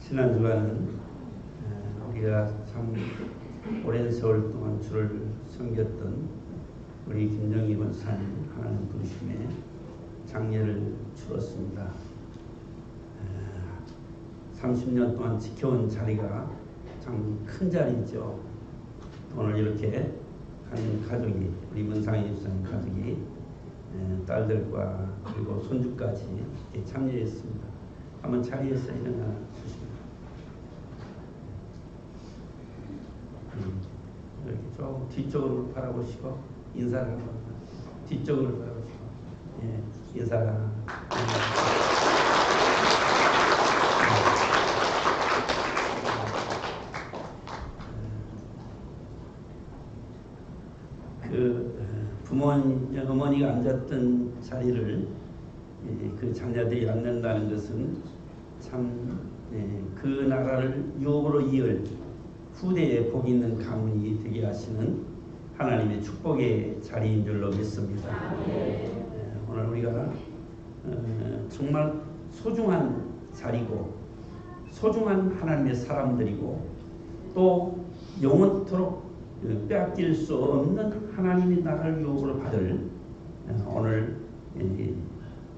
지난 주간은 우리가 참 오랜 세월 동안 주를 섬겼던 우리 김정희 권사님 하나님 부르심에 장례를 치렀습니다. 30년 동안 지켜온 자리가 참 큰 자리죠. 오늘 이렇게 한 가족이, 우리 문상희 집사님 가족이 딸들과 그리고 손주까지 참여했습니다. 한번 자리에서 일어나 주십니다. 이렇게 조금 뒤쪽으로 바라보시고 인사를 한번 뒤쪽으로 바라보시고 인사를 부모님, 어머니가 앉았던 자리를 그 자녀들이 앉는다는 것은 참 그 나라를 유업으로 이을 후대에 복 있는 가문이 되게 하시는 하나님의 축복의 자리인 줄로 믿습니다. 오늘 우리가 정말 소중한 자리고 소중한 하나님의 사람들이고 또 영원토록 빼앗길 수 없는 하나님의 나라를 유업으로 받을 오늘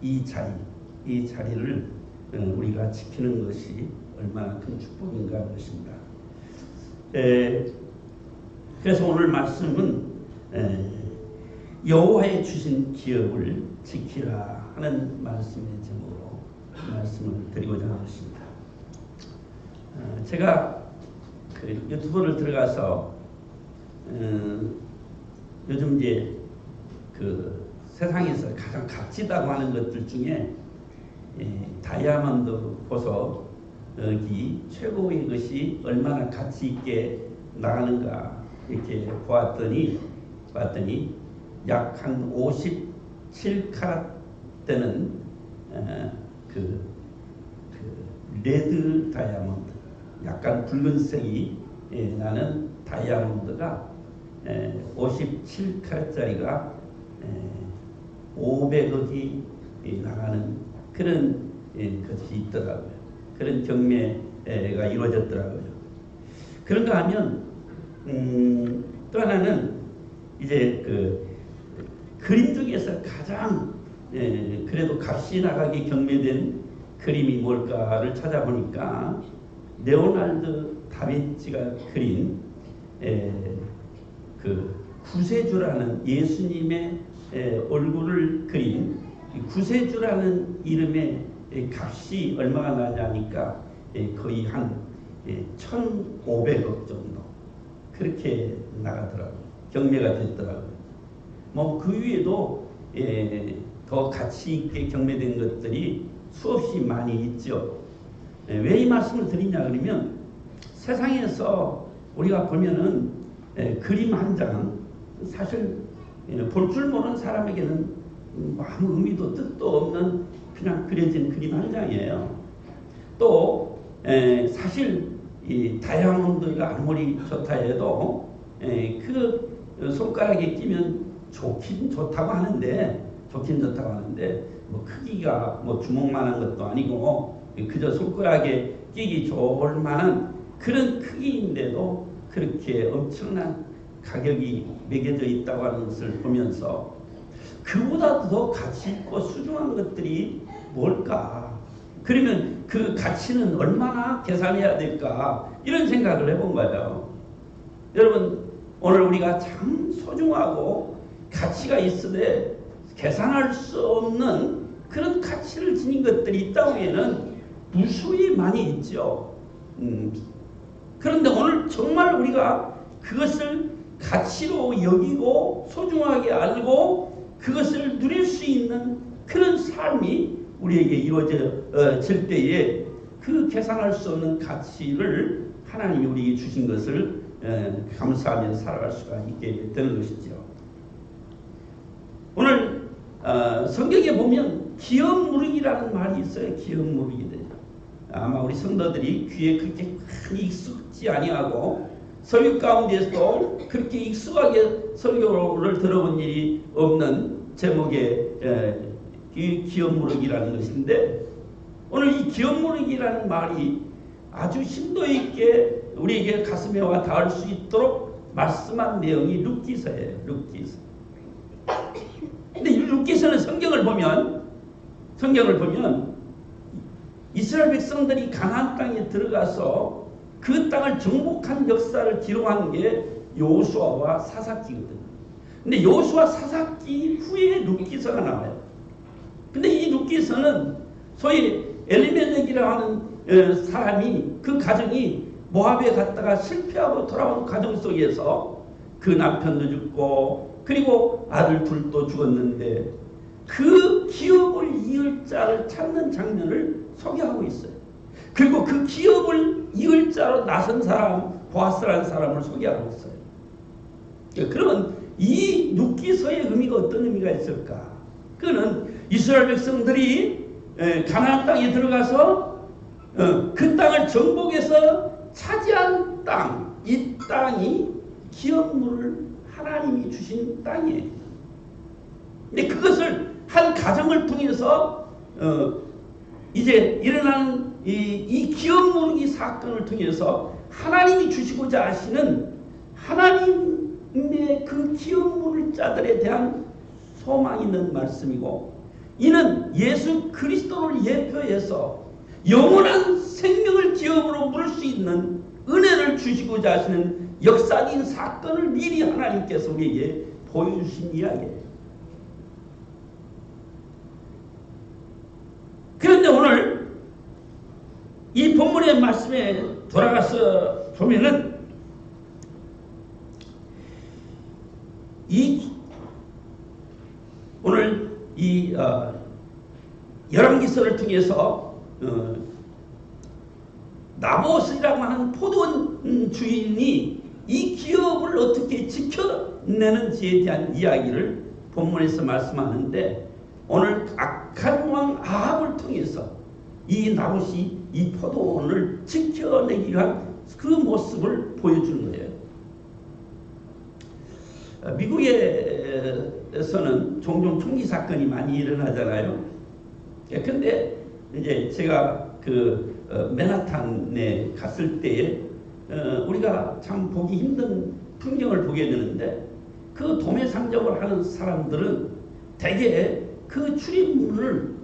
이 자리를 우리가 지키는 것이 얼마나 큰 축복인가 하는 것입니다. 그래서 오늘 말씀은 여호와의 주신 기업을 지키라 하는 말씀의 제목으로 말씀을 드리고자 하겠습니다. 제가 그 유튜브를 들어가서 요즘 이제 그 세상에서 가장 값지다고 하는 것들 중에 다이아몬드 보석이 최고의 것이 얼마나 가치 있게 나가는가 이렇게 봤더니 약 한 57카rat 되는 그 레드 다이아몬드, 약간 붉은색이 나는 다이아몬드가 57카rat짜리가 500억이 나가는 그런 것이 있더라고요. 그런 경매가 이루어졌더라고요. 그런가 하면 또 하나는 이제 그 그림 중에서 가장 그래도 값이 나가게 경매된 그림이 뭘까를 찾아보니까 레오나르도 다빈치가 그린 그 구세주라는 예수님의 얼굴을 그린 구세주라는 이름의 값이 얼마가 나냐니까 거의 한 1,500억 정도 그렇게 나가더라고요. 경매가 됐더라고요. 뭐 그 위에도 더 가치 있게 경매된 것들이 수없이 많이 있죠. 왜 이 말씀을 드리냐 그러면 세상에서 우리가 보면은 그림 한 장 사실 볼 줄 모르는 사람에게는 아무 의미도 뜻도 없는 그냥 그려진 그림 한 장이에요. 또 사실 이 다이아몬드가 아무리 좋다 해도 그 손가락에 끼면 좋긴 좋다고 하는데 뭐 크기가 뭐 주먹만한 것도 아니고 그저 손가락에 끼기 좋을 만한 그런 크기인데도 그렇게 엄청난 가격이 매겨져 있다고 하는 것을 보면서 그보다 더 가치 있고 소중한 것들이 뭘까? 그러면 그 가치는 얼마나 계산해야 될까? 이런 생각을 해본 거예요. 여러분, 오늘 우리가 참 소중하고 가치가 있으되 계산할 수 없는 그런 가치를 지닌 것들이 이 땅에는 무수히 많이 있죠. 그런데 오늘 정말 우리가 그것을 가치로 여기고 소중하게 알고 그것을 누릴 수 있는 그런 삶이 우리에게 이루어질 때에 그 계산할 수 없는 가치를 하나님이 우리에게 주신 것을 감사하며 살아갈 수가 있게 되는 것이죠. 오늘 성경에 보면 기업무르기라는 말이 있어요. 기업무르기들. 아마 우리 성도들이 귀에 그렇게 많이 익숙지 아니하고 설교 가운데서도 그렇게 익숙하게 설교를 들어본 일이 없는 제목의 이 기업무르기라는 것인데 오늘 이 기업무르기라는 말이 아주 심도 있게 우리에게 가슴에 와 닿을 수 있도록 말씀한 내용이 룻기서예요. 룻기서. 근데 이 룻기서는 성경을 보면 이스라엘 백성들이 가나안 땅에 들어가서 그 땅을 정복한 역사를 기록한 게 여호수아와 사사기거든요. 근데 여호수아 사사기 후에 룻기서가 나와요. 근데 이 룻기서는 소위 엘리멜렉이라고 하는 사람이 그 가정이 모압에 갔다가 실패하고 돌아온 가정 속에서 그 남편도 죽고 그리고 아들 둘도 죽었는데 그 기업을 이을 자를 찾는 장면을 소개하고 있어요. 그리고 그 기업을 이을 자로 나선 사람 보아스라는 사람을 소개하고 있어요. 그러면 이 룻기서의 의미가 어떤 의미가 있을까? 그는 이스라엘 백성들이 가나안 땅에 들어가서 그 땅을 정복해서 차지한 땅, 이 땅이 기업물을 하나님이 주신 땅이에요. 근데 그것을 한 가정을 통해서 이제 일어나는 이 기업물이 사건을 통해서 하나님이 주시고자 하시는 하나님의 그 기업물자들에 대한 소망이 있는 말씀이고, 이는 예수 그리스도를 예표해서 영원한 생명을 기업으로 물을 수 있는 은혜를 주시고자 하시는 역사적인 사건을 미리 하나님께서 우리에게 보여주신 이야기예요. 그런데 오늘 이 본문의 말씀에 돌아가서 보면은 오늘 이 열왕기서를 통해서 나봇이라고 하는 포도원 주인이 이 기업을 어떻게 지켜내는지에 대한 이야기를 본문에서 말씀하는데, 오늘 악한 왕 아합을 통해서 이 나봇이 이 포도원을 지켜내기 위한 그 모습을 보여주는 거예요. 미국에서는 종종 총기 사건이 많이 일어나잖아요. 근데 이제 제가 맨하탄에 갔을 때에 우리가 참 보기 힘든 풍경을 보게 되는데, 그 도매 상점을 하는 사람들은 대개 그 출입문을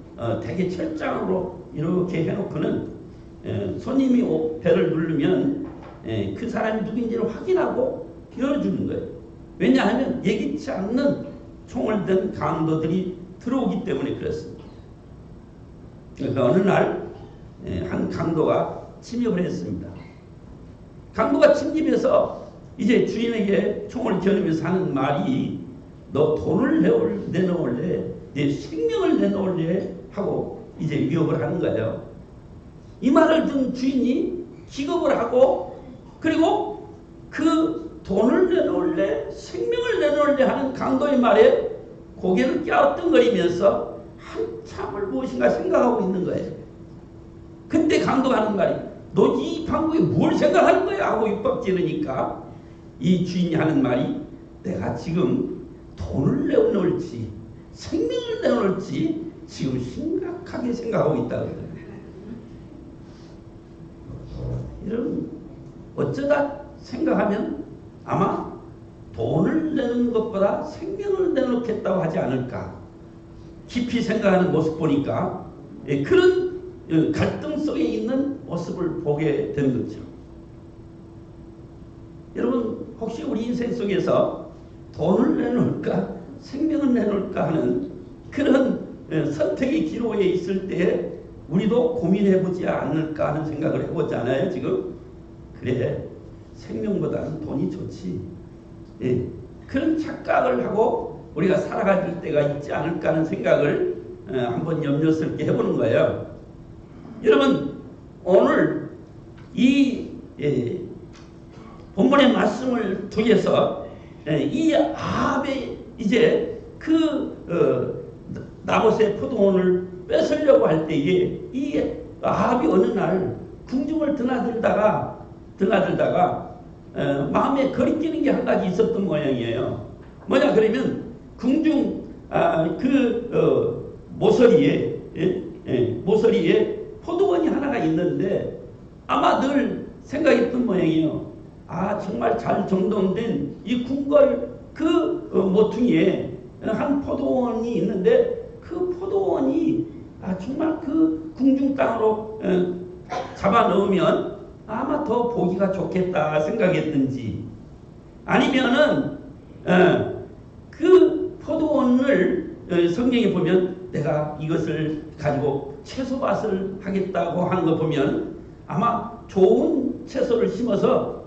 대개 철장으로 이렇게 해놓고는 손님이 배를 누르면 그 사람이 누구인지를 확인하고 열어주는 거예요. 왜냐하면 예기치 않는 총을 든 강도들이 들어오기 때문에 그렇습니다. 그러니까 어느 날 한 강도가 침입을 했습니다. 강도가 침입해서 이제 주인에게 총을 겨누면서 하는 말이, 너 돈을 내놓을래? 내 생명을 내놓을래? 하고 이제 위협을 하는 거예요. 이 말을 듣는 주인이 기겁을 하고, 그리고 그 돈을 내놓을래? 생명을 내놓을래? 하는 강도의 말에 고개를 갸우뚱거리면서 한참을 무엇인가 생각하고 있는 거예요. 그때 강도가 하는 말이, 너 이 방법에 뭘 생각하는 거야? 하고 육박지르니까 이 주인이 하는 말이, 내가 지금 돈을 내놓을지 생명을 내놓을지 지금 심각하게 생각하고 있다거든요. 이런 어쩌다 생각하면 아마 돈을 내는 것보다 생명을 내놓겠다고 하지 않을까. 깊이 생각하는 모습 보니까 그런 갈등 속에 있는 모습을 보게 되는 거죠. 여러분, 혹시 우리 인생 속에서 돈을 내놓을까 생명을 내놓을까 하는 그런 선택의 기로에 있을 때 우리도 고민해보지 않을까 하는 생각을 해보잖아요. 지금 그래, 생명보다는 돈이 좋지. 그런 착각을 하고 우리가 살아갈 때가 있지 않을까 하는 생각을 한번 염려스럽게 해보는 거예요. 여러분, 오늘 이 본문의 말씀을 통해서 이 아합의 이제 나봇의 포도원을 뺏으려고 할 때에 이 아합이 어느 날 궁중을 드나들다가 마음에 거리끼는 게 한 가지 있었던 모양이에요. 뭐냐 그러면 궁중 모서리에 포도원이 하나가 있는데 아마 늘 생각했던 모양이에요. 아, 정말 잘 정돈된 이 궁궐 그 모퉁이에 한 포도원이 있는데 그 포도원이 정말 그 궁중 땅으로 잡아 넣으면 아마 더 보기가 좋겠다 생각했든지, 아니면은 그 포도원을 성경에 보면 내가 이것을 가지고 채소밭을 하겠다고 하는 거 보면 아마 좋은 채소를 심어서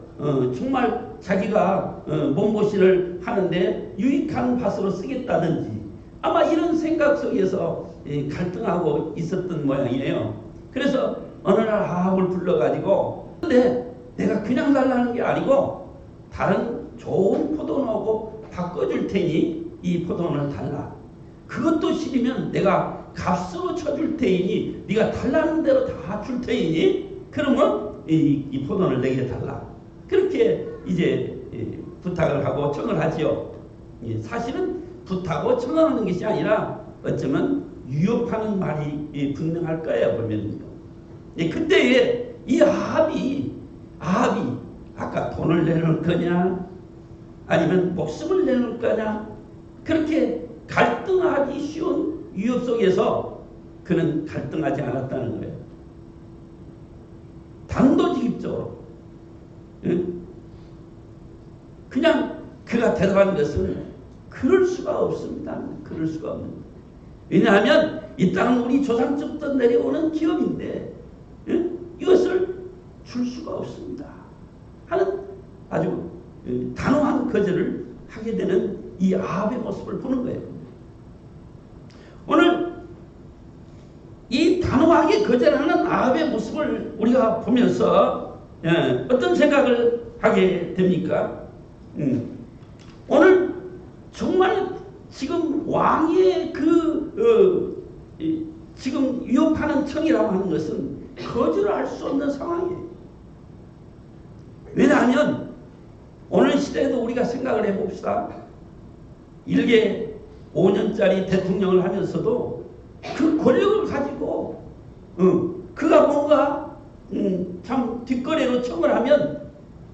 정말 자기가 몸보신을 하는데 유익한 밭으로 쓰겠다든지, 아마 이런 생각 속에서 갈등하고 있었던 모양이에요. 그래서 어느 날 아합을 불러가지고, 근데 내가 그냥 달라는 게 아니고 다른 좋은 포도원하고 바꿔줄 테니 이 포도원을 달라. 그것도 싫으면 내가 값으로 쳐줄 테니 네가 달라는 대로 다 줄 테니 그러면 이 포도원을 내게 달라. 그렇게 이제 부탁을 하고 청을 하지요. 사실은 부탁하고 청하는 것이 아니라 어쩌면 유혹하는 말이 분명할 거예요, 보면. 그때에 이 아합이 아까 돈을 내놓을 거냐 아니면 목숨을 내놓을 거냐, 그렇게 갈등하기 쉬운 유혹 속에서 그는 갈등하지 않았다는 거예요. 단도직입적으로 그냥 그가 대답한 것은 그럴 수가 없습니다. 그럴 수가 없는 거예요. 왜냐하면 이 땅은 우리 조상적부터 내려오는 기업인데 이것을 줄 수가 없습니다 하는 아주 단호한 거절을 하게 되는 이 아합의 모습을 보는 거예요. 오늘 이 단호하게 거절하는 아합의 모습을 우리가 보면서 어떤 생각을 하게 됩니까? 오늘 정말 지금 왕의 지금 위협하는 청이라고 하는 것은 거절할 수 없는 상황이에요. 왜냐하면 오늘 시대에도 우리가 생각을 해봅시다. 일개 5년짜리 대통령을 하면서도 그 권력을 가지고 그가 뭔가 참 뒷거래로 청을 하면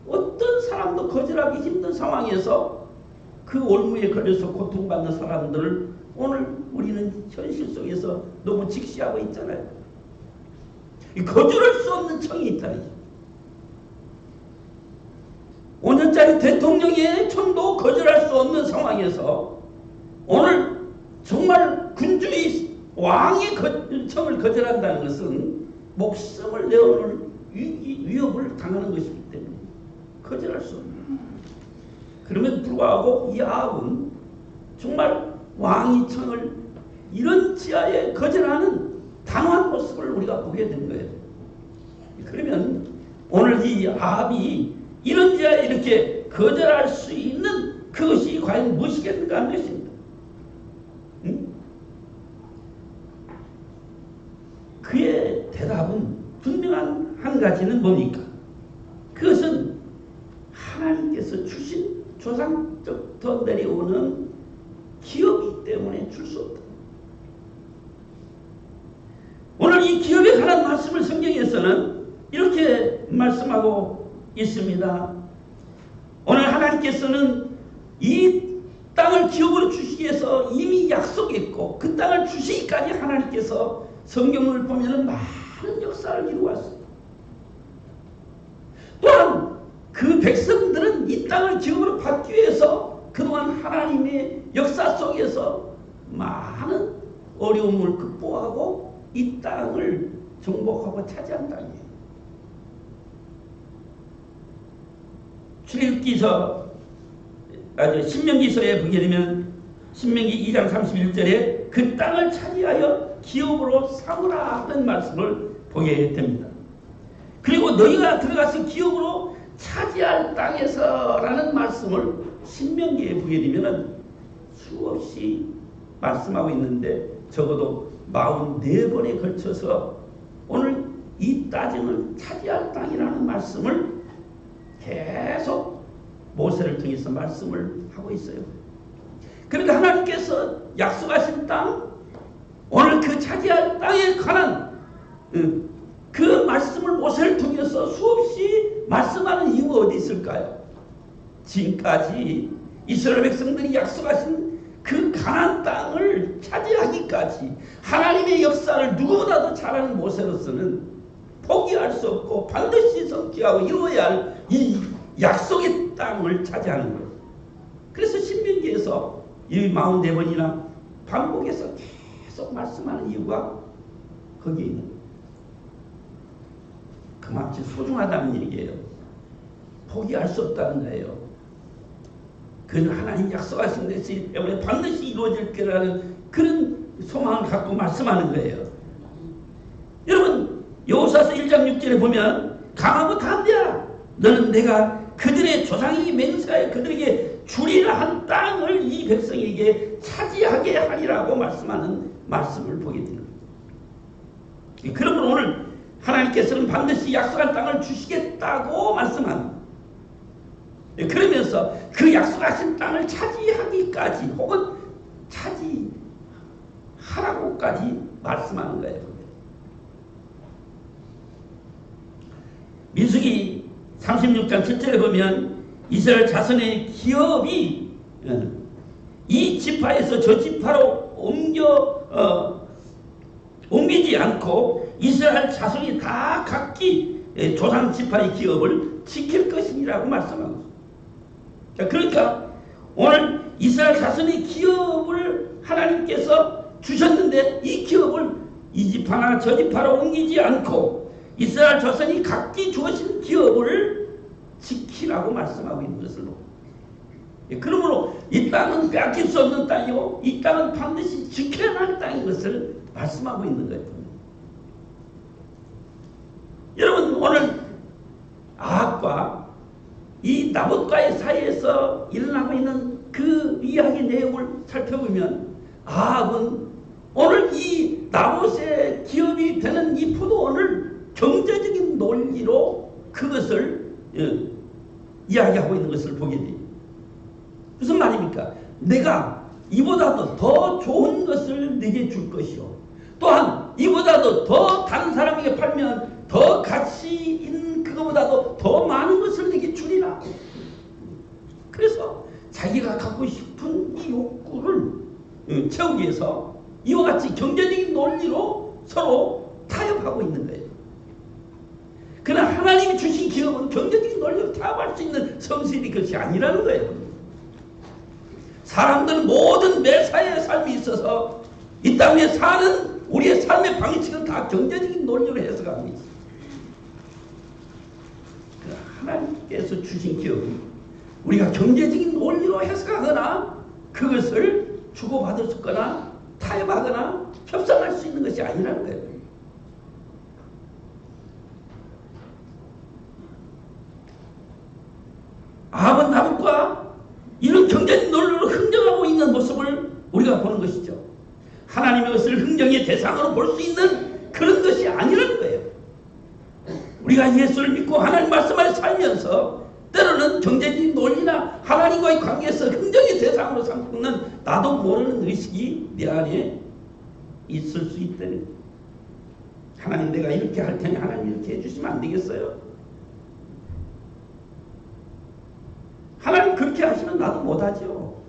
어떤 사람도 거절하기 힘든 상황에서 그 올무에 걸려서 고통받는 사람들을 오늘 우리는 현실 속에서 너무 직시하고 있잖아요. 거절할 수 없는 청이 있다니. 5년짜리 대통령의 청도 거절할 수 없는 상황에서 오늘 정말 군주의 왕의 청을 거절한다는 것은 목숨을 내어놓을 위협을 당하는 것이기 때문에 거절할 수 없는. 그럼에도 불구하고 이 아합은 정말 왕의 청을 이런 지하에 거절하는 단호한 모습을 우리가 보게 된 거예요. 그러면 오늘 이 아합이 이런 지하에 이렇게 거절할 수 있는 그것이 과연 무엇이겠는가 하는 것입니다. 그의 대답은 분명한 한 가지는 뭡니까? 그것은 하나님께서 주신 조상적부터 내려오는 기업이기 때문에 줄 수 없다. 오늘 이 기업에 관한 말씀을 성경에서는 이렇게 말씀하고 있습니다. 오늘 하나님께서는 이 땅을 기업으로 주시기 위해서 이미 약속했고 그 땅을 주시기까지 하나님께서 성경을 보면 많은 역사를 이루었습니다. 또한 그 백성들은 이 땅을 기업으로 받기 위해서 그동안 하나님의 역사 속에서 많은 어려움을 극복하고 이 땅을 정복하고 차지한 땅이에요. 출애굽기서 신명기서에 보게 되면 신명기 2장 31절에 그 땅을 차지하여 기업으로 삼으라 하는 말씀을 보게 됩니다. 그리고 너희가 들어가서 기업으로 차지할 땅에서라는 말씀을 신명기에 보게 되면 수없이 말씀하고 있는데 적어도 44번에 걸쳐서 오늘 이 땅을 차지할 땅이라는 말씀을 계속 모세를 통해서 말씀을 하고 있어요. 그러니까 하나님께서 약속하신 땅, 오늘 그 차지할 땅에 관한 그 말씀을 모세를 통해서 수없이 말씀하는 이유가 어디 있을까요? 지금까지 이스라엘 백성들이 약속하신 그 가나안 땅을 차지하기까지 하나님의 역사를 누구보다도 잘 아는 모세로서는 포기할 수 없고 반드시 성취하고 이루어야 할 이 약속의 땅을 차지하는 거예요. 그래서 신명기에서 이 44번이나 반복해서 계속 말씀하는 이유가 거기에 있는 거예요. 그만큼 소중하다는 얘기예요. 포기할 수 없다는 거예요. 그는 하나님 약속하신 것이 때문에 반드시 이루어질 거라는 그런 소망을 갖고 말씀하는 거예요. 여러분 여호수아서 1장 6절에 보면 강하고 담대하라. 너는 내가 그들의 조상이 맹세하여 그들에게 주리라 한 땅을 이 백성에게 차지하게 하리라고 말씀하는 말씀을 보게 됩니다. 그러므로 오늘 하나님께서는 반드시 약속한 땅을 주시겠다고 말씀합니다. 그러면서 그 약속하신 땅을 차지하기까지 혹은 차지하라고까지 말씀하는 거예요. 민수기 36장 7절에 보면 이스라엘 자손의 기업이 이 지파에서 저 지파로 옮기지 않고 이스라엘 자손이 다 각기 조상 지파의 기업을 지킬 것이라고 말씀하고 있습니다. 그러니까 오늘 이스라엘 자손의 기업을 하나님께서 주셨는데 이 기업을 이 지파나 저 지파로 옮기지 않고 이스라엘 자손이 각기 주어진 기업을 지키라고 말씀하고 있는 것을 그러므로 이 땅은 빼앗길 수 없는 땅이고 이 땅은 반드시 지켜야 할 땅인 것을 말씀하고 있는 거예요. 여러분 오늘 아합과 이 나봇과의 사이에서 일어나고 있는 그 이야기 내용을 살펴보면 아합은 오늘 이 나봇의 기업이 되는 이 포도원을 경제적인 논리로 그것을 이야기하고 있는 것을 보게 돼요. 무슨 말입니까? 내가 이보다도 더 좋은 것을 내게 줄 것이요. 또한 이보다도 더 다른 사람에게 팔면 더 가치 있는 그거보다도 더 많은 것을 내게 주리라. 그래서 자기가 갖고 싶은 이 욕구를 채우기 위해서 이와 같이 경제적인 논리로 서로 타협하고 있는 거예요. 그러나 하나님이 주신 기업은 경제적인 논리로 타협할 수 있는 성실이 것이 아니라는 거예요. 사람들은 모든 매사의 삶이 있어서 이 땅에 사는 우리의 삶의 방식은 다 경제적인 논리로 해석하고 있어요. 하나님께서 주신 기업은 우리가 경제적인 논리로 해석하거나 그것을 주고받을 수 있거나 타협하거나 협상할 수 있는 것이 아니라는 거예요. 아합은 나봇과 이런 경제적 논리로 흥정하고 있는 모습을 우리가 보는 것이죠. 하나님의 것을 흥정의 대상으로 볼 수 있는 그런 것이 아니라는 거예요. 우리가 예수를 믿고 하나님 말씀을 살면서 때로는 경제적인 논리나 하나님과의 관계에서 흥정의 대상으로 삼는 나도 모르는 의식이 내 안에 있을 수 있다는 거예요. 하나님 내가 이렇게 할 테니 하나님 이렇게 해주시면 안 되겠어요? 하나님 그렇게 하시면 나도 못하죠.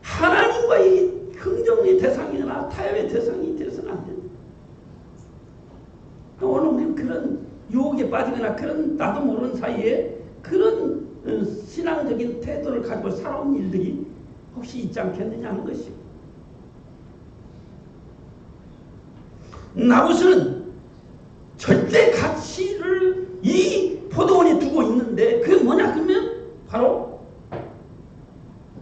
하나님과의 흥정의 대상이나 타협의 대상이 되어서는 안 된다. 오늘 우리는 그런 유혹에 빠지거나 그런 나도 모르는 사이에 그런 신앙적인 태도를 가지고 살아온 일들이 혹시 있지 않겠느냐 하는 것이요. 나봇은 절대 가치를 이 포도원에 두고 있는데 그게 뭐냐 그러면 바로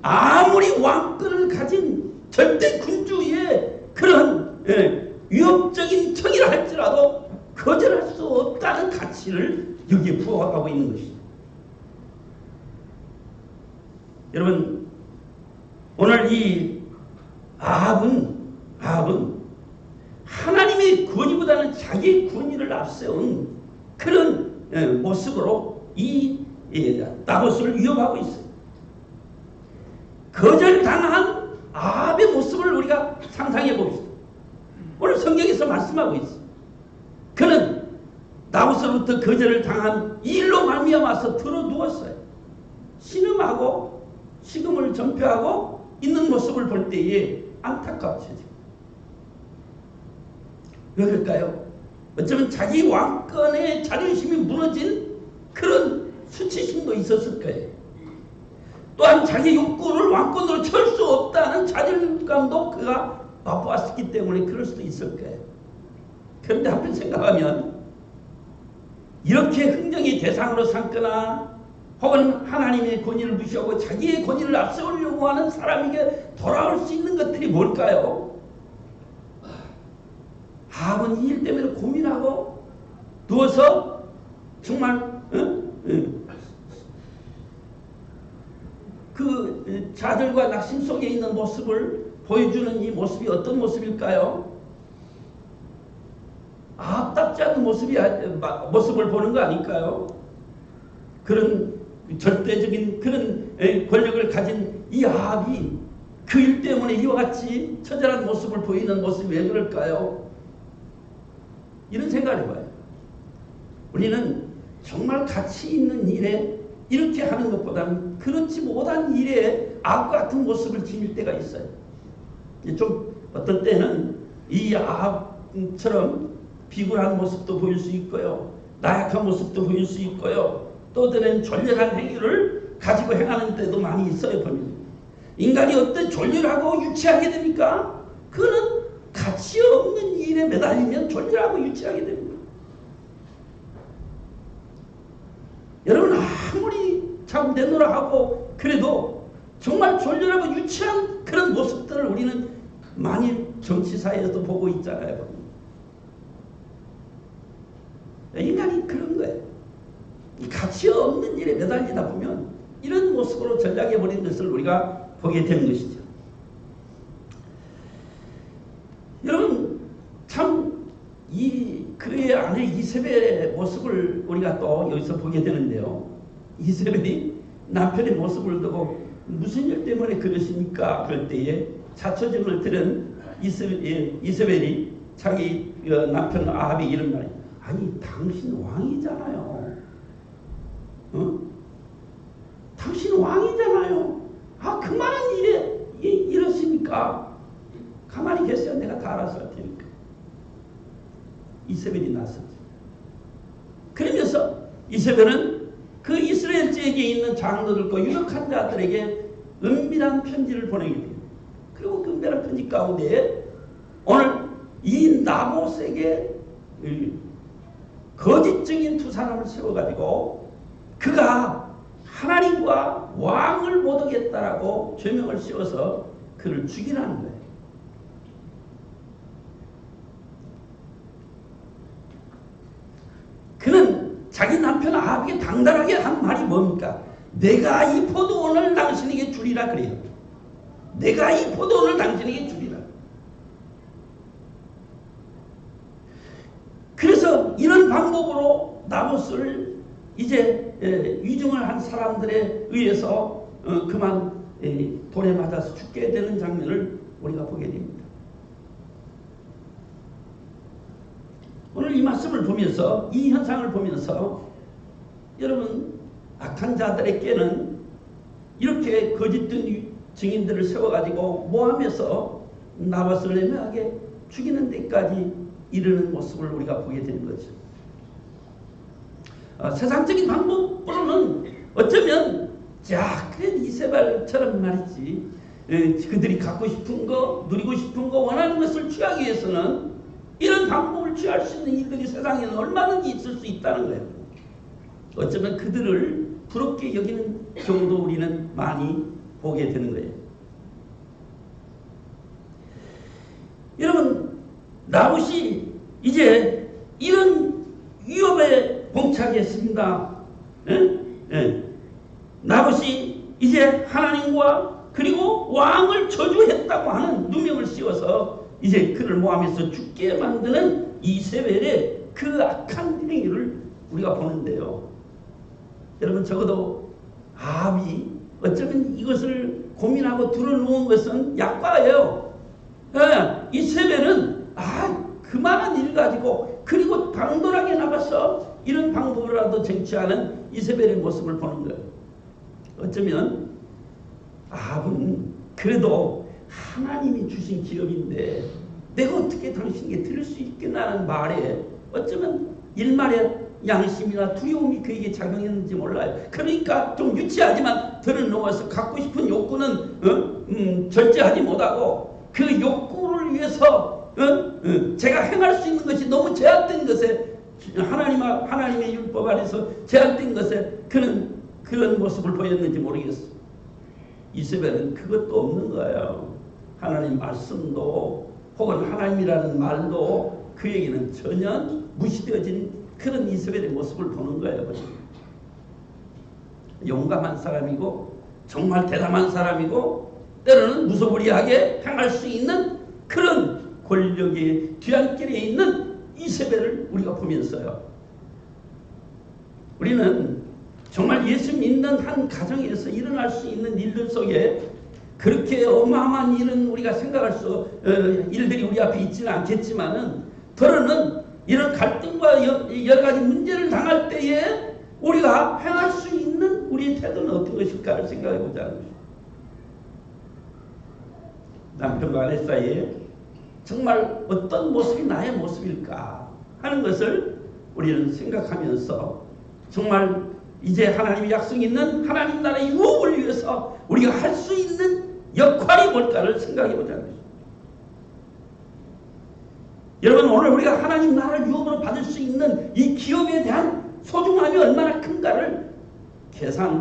아무리 왕권을 가진 절대 군주의 그런 위협적인 청이라 할지라도 거절할 수 없다는 가치를 여기에 부어가고 있는 것입니다. 여러분 오늘 이 아합은 하나님의 권위보다는 자기의 권위를 앞세운 그런 모습으로 이 나봇을 위협하고 있어요. 거절당한 아합의 모습을 우리가 상상해 봅시다. 오늘 성경에서 말씀하고 있어. 그는 나봇으로부터 거절을 당한 일로 말미암아서 들어 누웠어요. 신음하고 식음을 전폐하고 있는 모습을 볼 때에 안타깝죠. 왜 그럴까요? 어쩌면 자기 왕권의 자존심이 무너진 그런 수치심도 있었을 거예요. 또한 자기 욕구를 왕권으로 채울 수 없다는 자존감도 그가 맛보았기 때문에 그럴 수도 있을 거예요. 그런데 한편 생각하면 이렇게 흥정의 대상으로 삼거나 혹은 하나님의 권위를 무시하고 자기의 권위를 앞세우려고 하는 사람에게 돌아올 수 있는 것들이 뭘까요? 아합은 이 일 때문에 고민하고 누워서 정말 그 자들과 낙심 속에 있는 모습을 보여주는 이 모습이 어떤 모습일까요? 아합답지 않은 모습을 보는 거 아닐까요? 그런 절대적인 그런 권력을 가진 이 아합이 그 일 때문에 이와 같이 처절한 모습을 보이는 모습이 왜 그럴까요? 이런 생각을 해봐요. 우리는 정말 가치 있는 일에 이렇게 하는 것보다는 그렇지 못한 일에 아합과 같은 모습을 지닐 때가 있어요. 좀 어떤 때는 이 아합처럼 비굴한 모습도 보일 수 있고요. 나약한 모습도 보일 수 있고요. 또 때는 졸렬한 행위를 가지고 행하는 때도 많이 있어요. 보면 인간이 어떤 졸렬하고 유치하게 됩니까? 그는 가치 없는 일에 매달리면 졸렬하고 유치하게 됩니다. 여러분 아무리 참 내놓으라 하고 그래도 정말 졸렬하고 유치한 그런 모습들을 우리는 많이 정치사회에서도 보고 있잖아요. 인간이 그런 거예요. 이 가치 없는 일에 매달리다 보면 이런 모습으로 전락해버린 것을 우리가 보게 되는 것이죠. 여러분 참 그의 아내 이세벨의 모습을 우리가 또 여기서 보게 되는데요. 이세벨이 남편의 모습을 두고 무슨 일 때문에 그러십니까? 그럴 때에 자초정을 들은 이세벨이 자기 남편 아합이 이런 말이에요. 아니 당신 왕이잖아요. 당신 왕이잖아요. 그만한 일에 이렇습니까? 가만히 계세요. 내가 다 알아서 할 테니까. 이세벨이 나섰죠. 그러면서 이세벨은 그 이스라엘 지역에 있는 장로들과 유력한 자들에게 은밀한 편지를 보내게 됩니다. 그리고 그 은밀한 편지 가운데 오늘 이 나봇에게 거짓적인 두 사람을 세워가지고 그가 하나님과 왕을 못 오겠다라고 죄명을 씌워서 그를 죽이라는 거예요. 그는 자기 남편 아합에게 당당하게 한 말이 뭡니까? 내가 이 포도원을 당신에게 주리라 그래요. 내가 이 포도원을 당신에게 주리라. 그래서 이런 방법으로 나봇을 이제 위증을 한 사람들에 의해서 그만 돌에 맞아서 죽게 되는 장면을 우리가 보게 됩니다. 오늘 이 말씀을 보면서 이 현상을 보면서 여러분 악한 자들에게는 이렇게 거짓된 증인들을 세워가지고 모함해서 나봇을 애매하게 죽이는 데까지 이르는 모습을 우리가 보게 되는 거죠. 세상적인 방법으로는 어쩌면 그래 이세벨처럼 말이지 그들이 갖고 싶은 거 누리고 싶은 거 원하는 것을 취하기 위해서는 이런 방법을 취할 수 있는 일들이 세상에는 얼마든지 있을 수 있다는 거예요. 어쩌면 그들을 부럽게 여기는 경우도 우리는 많이 보게 되는 거예요. 여러분 나봇이 이제 이런 위협에 봉착했습니다. 나봇이 이제 하나님과 그리고 왕을 저주했다고 하는 누명을 씌워서 이제 그를 모함해서 죽게 만드는 이세벨의 그 악한 행위를 우리가 보는데요. 여러분 적어도 아합이 어쩌면 이것을 고민하고 들어놓은 것은 약과예요. 이세벨은 그만한 일 가지고 그리고 당돌하게 나가서 이런 방법으로라도 쟁취하는 이세벨의 모습을 보는 거예요. 어쩌면 아합은 그래도 하나님이 주신 기업인데 내가 어떻게 당신에게 드릴 수 있겠나는 말에 어쩌면 일말의 양심이나 두려움이 그에게 작용했는지 몰라요. 그러니까 좀 유치하지만 들어놓아서 갖고 싶은 욕구는 절제하지 못하고 그 욕구를 위해서 제가 행할 수 있는 것이 너무 제한된 것에 하나님의 율법 안에서 제한된 것에 그런 모습을 보였는지 모르겠어요. 이세벨은 그것도 없는 거예요. 하나님 말씀도 혹은 하나님이라는 말도 그에게는 전혀 무시되어진 그런 이세벨의 모습을 보는 거예요. 용감한 사람이고 정말 대담한 사람이고 때로는 무소불위하게 행할 수 있는 그런 권력의 뒤안길에 있는 이세벨을 우리가 보면서요. 우리는 정말 예수 믿는 한 가정에서 일어날 수 있는 일들 속에 그렇게 어마어마한 일은 우리가 생각할 수 일들이 우리 앞에 있지는 않겠지만은 더러는 이런 갈등과 여러 가지 문제를 당할 때에 우리가 행할 수 있는 우리의 태도는 어떤 것일까를 생각해 보자는 것입니다. 남편과 아내 사이에 정말 어떤 모습이 나의 모습일까 하는 것을 우리는 생각하면서 정말 이제 하나님의 약속이 있는 하나님 나라의 유업을 위해서 우리가 할 수 있는 역할이 뭘까를 생각해 보자는 것입니다. 여러분, 오늘 우리가 하나님 나라를 유업으로 받을 수 있는 이 기업에 대한 소중함이 얼마나 큰가를 계산해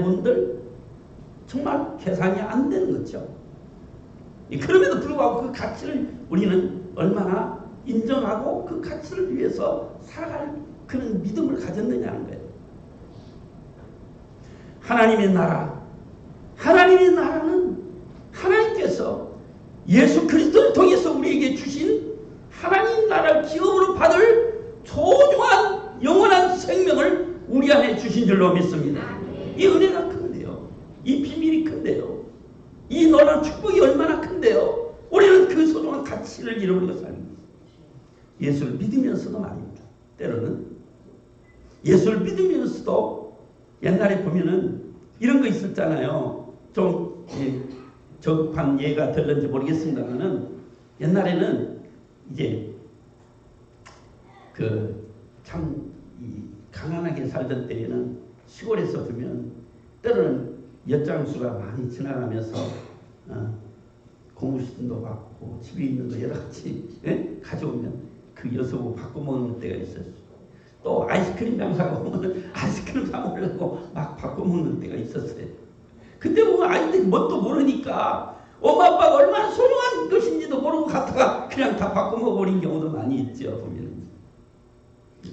본들 정말 계산이 안 되는 거죠. 그럼에도 불구하고 그 가치를 우리는 얼마나 인정하고 그 가치를 위해서 살아갈 그런 믿음을 가졌느냐는 거예요. 하나님의 나라는 하나님께서 예수 그리스도를 통해서 우리에게 주신 하나님 나라를 기업으로 받을 소중한 영원한 생명을 우리 안에 주신 줄로 믿습니다. 이 은혜가 큰데요. 이 비밀이 큰데요. 이 놀라운 축복이 얼마나 큰데요. 우리는 그 소중한 가치를 잃어버리고 삽니다. 예수를 믿으면서도 말입니다. 때로는 예수를 믿으면서도 옛날에 보면은 이런 거 있었잖아요. 좀 적합한 예가 될는지 모르겠습니다만은 옛날에는 이제 참 가난하게 살던 때에는 시골에서 보면 때로는 엿장수가 많이 지나가면서 고무신도 받고 집에 있는 거 여러 가지 가져오면 그 엿으로 바꿔 먹는 때가 있었어요. 또 아이스크림 장사가 오면 아이스크림 사 먹으려고 막 바꿔 먹는 때가 있었어요. 그때 보면 아이들이 뭣도 모르니까 엄마 아빠가 얼마나 소중한 것인지도 모르고 갔다가 그냥 다 바꿔 먹어버린 경우도 많이 있죠. 보면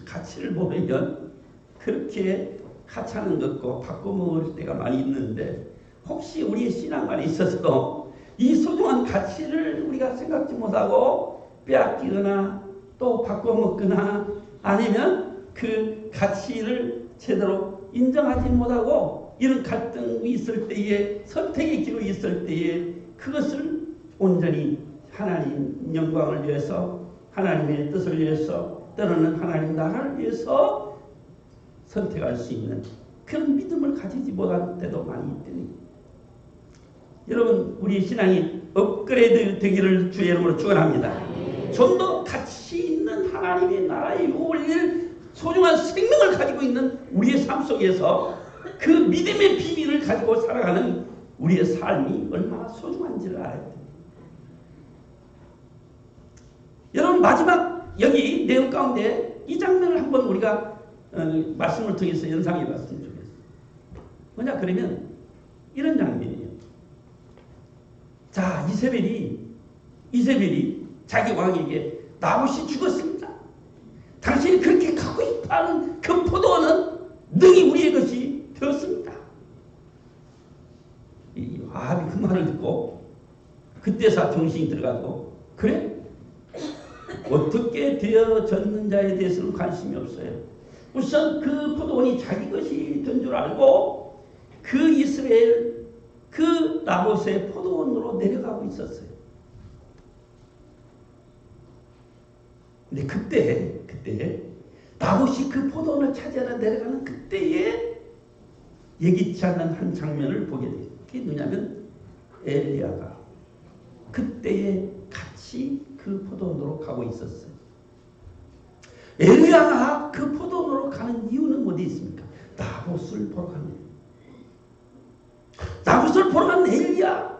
가치를 모르면 그렇게 하찮은 것과 바꿔 먹을 때가 많이 있는데 혹시 우리의 신앙관에 있어서 이 소중한 가치를 우리가 생각지 못하고 빼앗기거나 또 바꿔 먹거나 아니면 그 가치를 제대로 인정하지 못하고 이런 갈등이 있을 때에 선택의 기로 있을 때에 그것을 온전히 하나님 영광을 위해서 하나님의 뜻을 위해서 때로는 하나님 나라를 위해서 선택할 수 있는 그런 믿음을 가지지 못할 때도 많이 있더니 여러분 우리 신앙이 업그레이드 되기를 주의 이름으로 축원합니다. 좀 더 가치 있는 하나님의 나라의 유업을 소중한 생명을 가지고 있는 우리의 삶 속에서 그 믿음의 비밀을 가지고 살아가는 우리의 삶이 얼마나 소중한지를 알아야 됩니다. 여러분 마지막 여기 내용 가운데 이 장면을 한번 우리가 말씀을 통해서 연상해 봤으면 좋겠어요. 뭐냐 그러면 이런 장면이에요. 자 이세벨이 자기 왕에게 나봇이 죽었습니다. 당신이 그렇게 갖고 싶어하는 그 포도원은 능히 우리의 것이 되었습니다. 이 아합이 그 말을 듣고 그때서 정신이 들어가고 그래? 어떻게 되어졌는 자에 대해서는 관심이 없어요. 우선 그 포도원이 자기 것이 된 줄 알고 그 이스라엘 그 나봇의 포도원으로 내려가고 있었어요. 근데 그때 나봇이 그 포도원을 차지하러 내려가는 그때에 예기치 않은 한 장면을 보게 돼요. 그게 누구냐면 엘리야가 그때에 같이 그 포도원으로 가고 있었어요. 엘리야가 그 포도원으로 가는 이유는 어디 있습니까? 나봇을 보러 가는 거예요. 나봇을 보러 간 엘리야,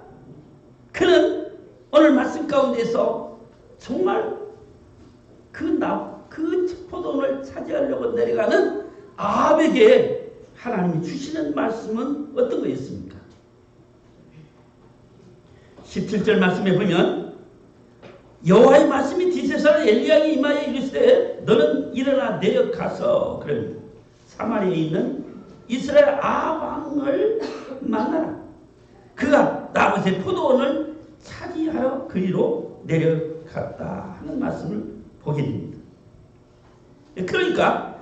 그는 오늘 말씀 가운데서 정말 그 포도원을 차지하려고 내려가는 아합에게 하나님이 주시는 말씀은 어떤 거였습니까? 17절 말씀에 보면 여호와의 말씀이 디세살 엘리야에게 임하여 이르시되 너는 일어나 내려가서 그런 사마리아에 있는 이스라엘 아합 왕을 만나라. 그가 나봇의 포도원을 차지하여 그리로 내려갔다 하는 말씀을 보게 됩니다. 그러니까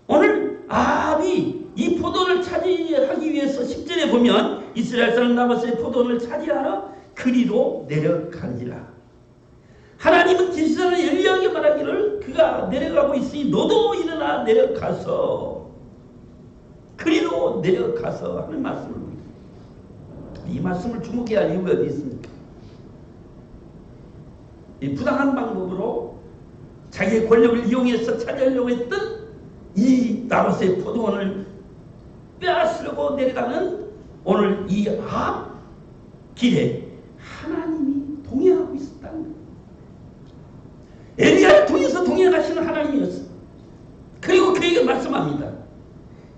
오늘 아합이 이 포도원을 차지하기 위해서 10절에 보면 이스라엘 사람 나봇의 포도원을 차지하러 그리로 내려간지라. 하나님은 디세살 엘리야에게 말하기를 그가 내려가고 있으니 너도 일어나 내려가서 그리로 내려가서 하는 말씀을 봅니다. 이 말씀을 주목해야 할 이유가 어디 있습니까? 이 부당한 방법으로 자기의 권력을 이용해서 차지하려고 했던 이 나봇의 포도원을 빼앗으려고 내려가는 오늘 이 아합 길에 하나님이 동행하고 있었다는 거예요. 엘리야를 통해서 동행하시는 하나님이었어요. 그리고 그에게 말씀합니다.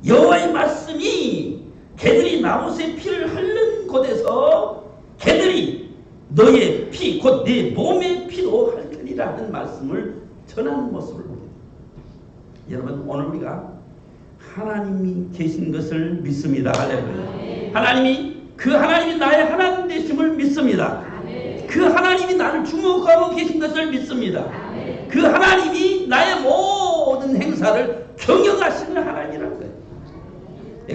여호와의 말씀이 개들이 나봇의 피를 핥는 곳에서 개들이 너의 피, 곧 네 몸의 피로 핥으리라 하는 말씀을 전하는 모습을 보게 됩니다. 여러분, 오늘 우리가 하나님이 계신 것을 믿습니다. 할렐루야. 하나님이 나의 하나님 되심을 믿습니다. 그 하나님이 나를 주목하고 계신 것을 믿습니다. 그 하나님이 나의 모든 행사를 경영하시는 하나님이라는 거예요.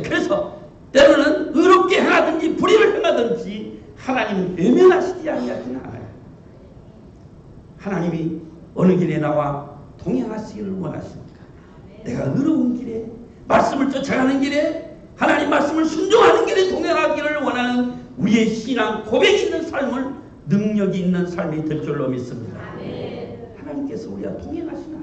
그래서 때로는 의롭게 행하든지 불의를 행하든지 하나님은 외면하시지 아니하시는 하나님. 하나님이 어느 길에 나와 동행하시기를 원하십니까? 내가 의로운 길에, 말씀을 쫓아가는 길에, 하나님 말씀을 순종하는 길에 동행하기를 원하는 우리의 신앙 고백이 있는 삶을, 능력이 있는 삶이 될 줄로 믿습니다. 하나님께서 우리와 동행하시나.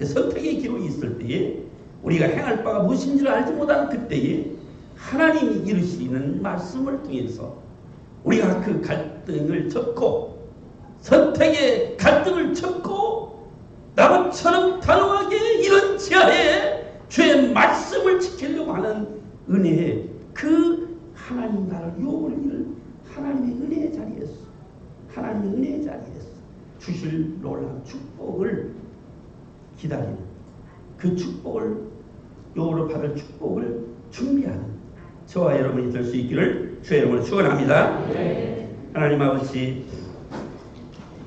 선택의 기로에 있을 때에 우리가 행할 바가 무엇인지를 알지 못하는 그때에 하나님이 이루시는 말씀을 통해서 우리가 그 갈등을 접고, 선택의 갈등을 접고 나봇처럼 단호하게 이런 지하에 주의 말씀을 지키려고 하는 은혜에, 그 하나님 나라를 유업을 이룰 하나님의 은혜의 자리에서, 하나님의 은혜의 자리에서 주실 놀라운 축복을 기다리는, 그 축복을, 요로 받을 축복을 준비하는 저와 여러분이 될 수 있기를 주의 이름으로 축원합니다. 하나님 아버지,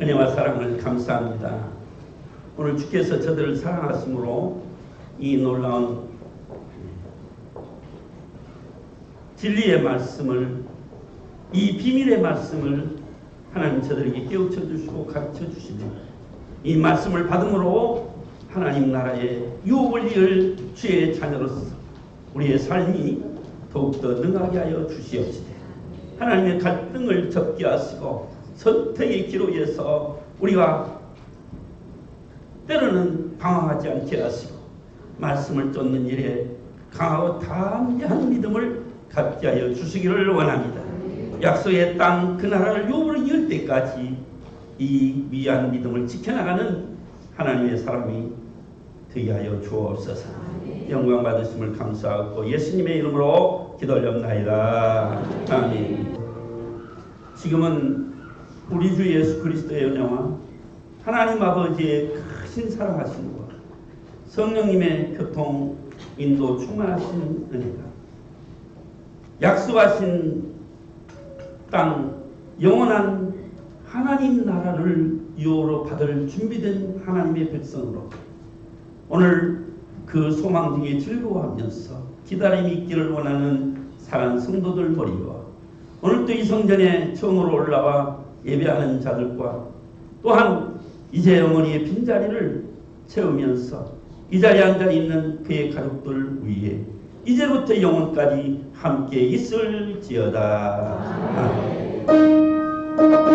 은혜와 사랑을 감사합니다. 오늘 주께서 저들을 사랑하심으로 이 놀라운 진리의 말씀을, 이 비밀의 말씀을 하나님 저들에게 깨우쳐 주시고 가르쳐 주시니, 이 말씀을 받음으로 하나님 나라의 유업을 이을 주의 자녀로서 우리의 삶이 더욱더 능하게 하여 주시옵시되, 하나님의 갈등을 접게 하시고 선택의 기로에서 우리가 때로는 방황하지 않게 하시고 말씀을 쫓는 일에 강하고 담대한 믿음을 갖게 하여 주시기를 원합니다. 약속의 땅 그 나라를 유업으로 이을 때까지 이 위한 믿음을 지켜나가는 하나님의 사람이 되게 하여 주옵소서. 영광 받으심을 감사하고 예수님의 이름으로 기도하옵나이다. 아멘. 지금은 우리 주 예수 그리스도의 은혜와 하나님 아버지의 크신 사랑하심과 성령님의 교통 인도 충만하신 은혜가 약속하신 땅 영원한 하나님 나라를 유업으로 받을 준비된 하나님의 백성으로 오늘 그 소망 중에 즐거워하면서 기다림이 있기를 원하는 사랑하는 성도들 머리와 오늘도 이 성전에 처음으로 올라와 예배하는 자들과 또한 이제 어머니의 빈자리를 채우면서 이 자리에 앉아 있는 그의 가족들 위해 이제부터 영원까지 함께 있을지어다. 아멘.